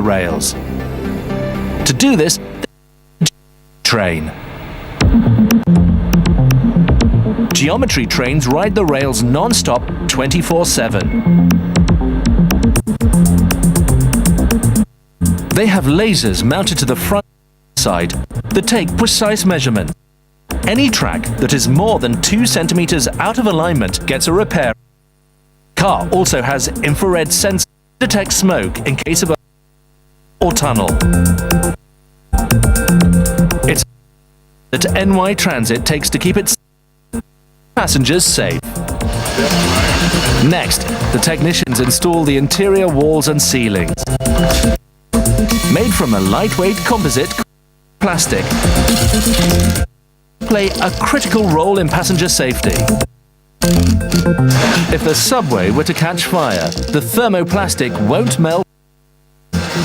rails. To do this, train. Geometry trains ride the rails non-stop 24/7. They have lasers mounted to the front side that take precise measurements. Any track that is more than 2 centimeters out of alignment gets a repair. The car also has infrared sensors to detect smoke in case of a or tunnel. It's that NY Transit takes to keep its passengers safe. Next, the technicians install the interior walls and ceilings. Made from a lightweight composite plastic, play a critical role in passenger safety. If the subway were to catch fire, the thermoplastic won't melt.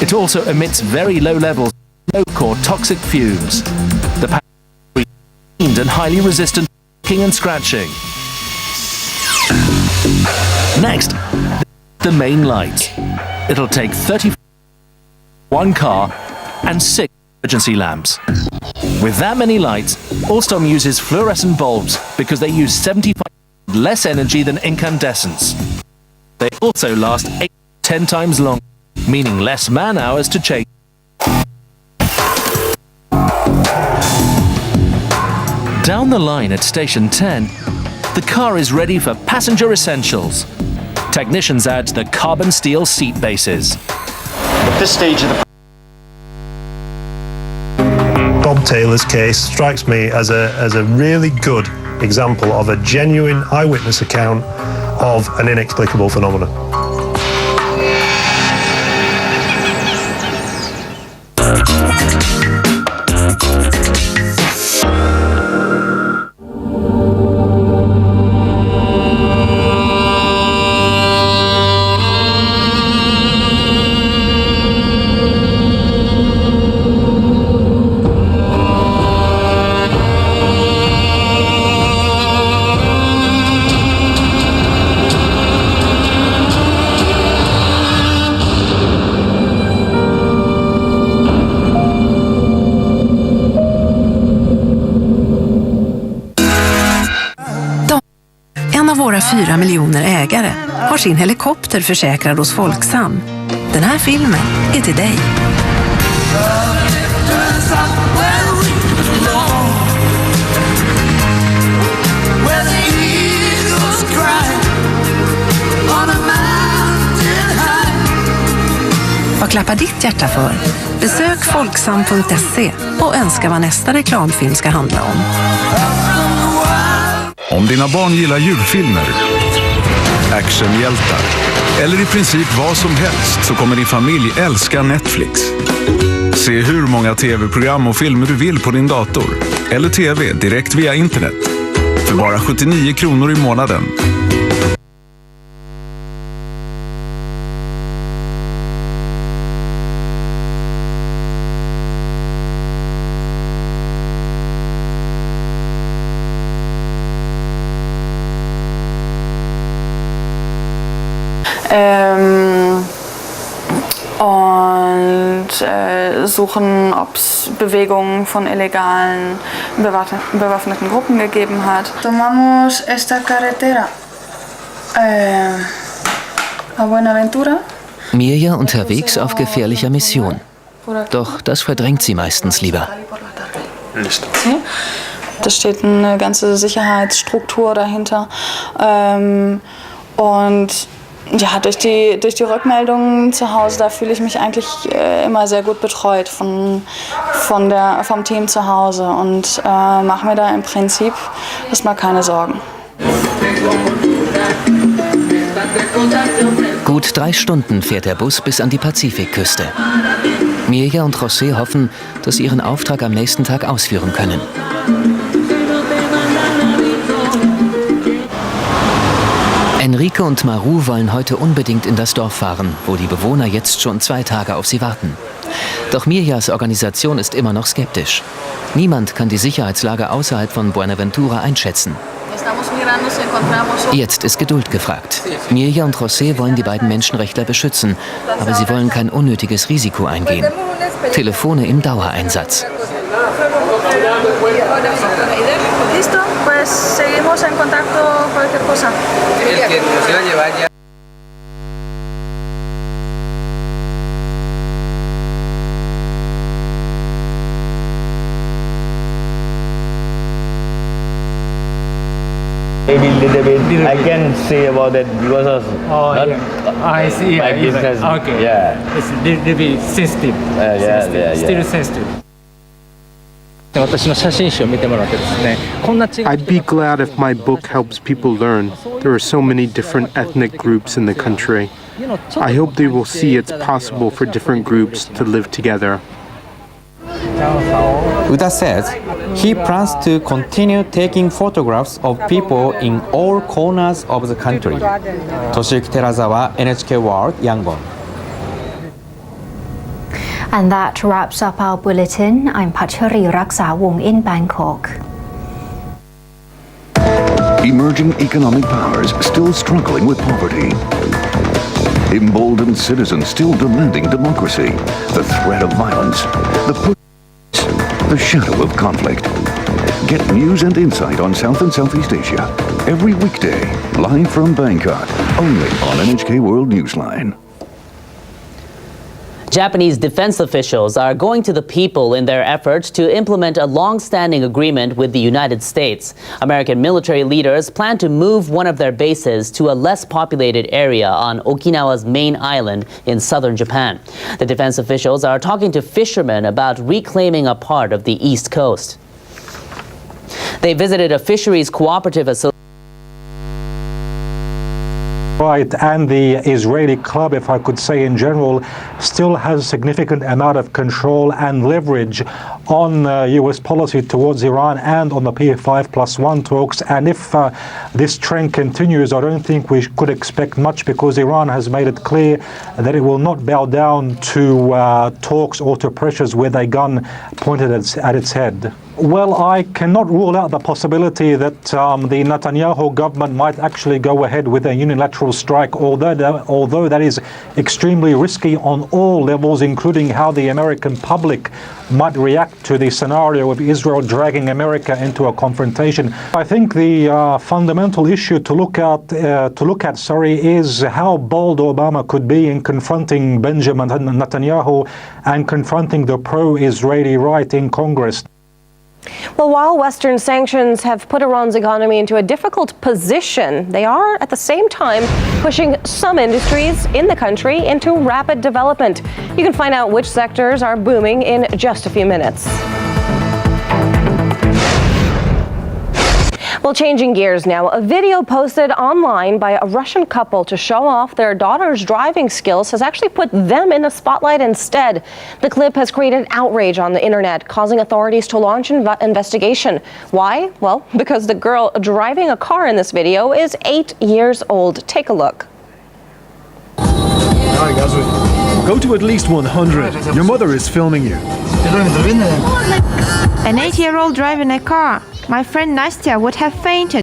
It also emits very low levels of smoke or toxic fumes. The package is cleaned and highly resistant to cracking and scratching. Next, the main light. It'll take one car and 6 emergency lamps. With that many lights, Alstom uses fluorescent bulbs because they use 75% less energy than incandescents. They also last 8-10 times longer, meaning less man-hours to change. Down the line at station 10, the car is ready for passenger essentials. Technicians add the carbon steel seat bases. At this stage of the Bob Taylor's case strikes me as a really good example of a genuine eyewitness account of an inexplicable phenomenon. Våra 4 miljoner ägare har sin helikopter försäkrad hos Folksam. Den här filmen är till dig. Vad klappar ditt hjärta för? Besök folksam.se och önska vad nästa reklamfilm ska handla om. Om dina barn gillar djurfilmer, actionhjältar eller i princip vad som helst, så kommer din familj älska Netflix. Se hur många tv-program och filmer du vill på din dator eller tv direkt via internet för bara 79 kronor i månaden. Und suchen, ob es Bewegungen von illegalen bewaffneten Gruppen gegeben hat. Tomamos esta carretera a Buenaventura. Mirja unterwegs auf gefährlicher Mission. Doch das verdrängt sie meistens lieber. Da steht eine ganze Sicherheitsstruktur dahinter. Und ja, durch die Rückmeldungen zu Hause, da fühle ich mich eigentlich immer sehr gut betreut vom Team zu Hause und mache mir da im Prinzip erstmal keine Sorgen. Gut 3 Stunden fährt der Bus bis an die Pazifikküste. Mirja und José hoffen, dass sie ihren Auftrag am nächsten Tag ausführen können. Enrique und Maru wollen heute unbedingt in das Dorf fahren, wo die Bewohner jetzt schon 2 Tage auf sie warten. Doch Mirjas Organisation ist immer noch skeptisch. Niemand kann die Sicherheitslage außerhalb von Buenaventura einschätzen. Jetzt ist Geduld gefragt. Mirja und José wollen die beiden Menschenrechtler beschützen, aber sie wollen kein unnötiges Risiko eingehen. Telefone im Dauereinsatz. Listo, pues seguimos en contacto cualquier cosa. Maybe a little bit. I can say about that because of I see. my business. Okay. Yeah. It's a little bit sensitive. Still sensitive. I'd be glad if my book helps people learn. There are so many different ethnic groups in the country. I hope they will see it's possible for different groups to live together. Uda says he plans to continue taking photographs of people in all corners of the country. Toshiyuki Terazawa, NHK World, Yangon. And that wraps up our bulletin. I'm Pachari Raksawong in Bangkok. Emerging economic powers still struggling with poverty. Emboldened citizens still demanding democracy. The threat of violence. The shadow of conflict. Get news and insight on South and Southeast Asia every weekday, live from Bangkok, only on NHK World Newsline. Japanese defense officials are going to the people in their efforts to implement a long-standing agreement with the United States. American military leaders plan to move one of their bases to a less populated area on Okinawa's main island in southern Japan. The defense officials are talking to fishermen about reclaiming a part of the East Coast. They visited a fisheries cooperative association. Right, and the Israeli club, if I could say in general, still has a significant amount of control and leverage on US policy towards Iran and on the P5+1 talks. And if this trend continues, I don't think we could expect much, because Iran has made it clear that it will not bow down to talks or to pressures with a gun pointed at its head. Well, I cannot rule out the possibility that the Netanyahu government might actually go ahead with a unilateral strike, although that is extremely risky on all levels, including how the American public might react to the scenario of Israel dragging America into a confrontation. I think the fundamental issue to look at is how bold Obama could be in confronting Benjamin Netanyahu and confronting the pro-Israeli right in Congress. Well, while Western sanctions have put Iran's economy into a difficult position, they are at the same time pushing some industries in the country into rapid development. You can find out which sectors are booming in just a few minutes. Well, changing gears now, a video posted online by a Russian couple to show off their daughter's driving skills has actually put them in the spotlight instead. The clip has created outrage on the internet, causing authorities to launch an investigation. Why? Well, because the girl driving a car in this video is 8 years old. Take a look. Go to at least 100. Your mother is filming you. An 8-year-old driving a car. My friend Nastya would have fainted.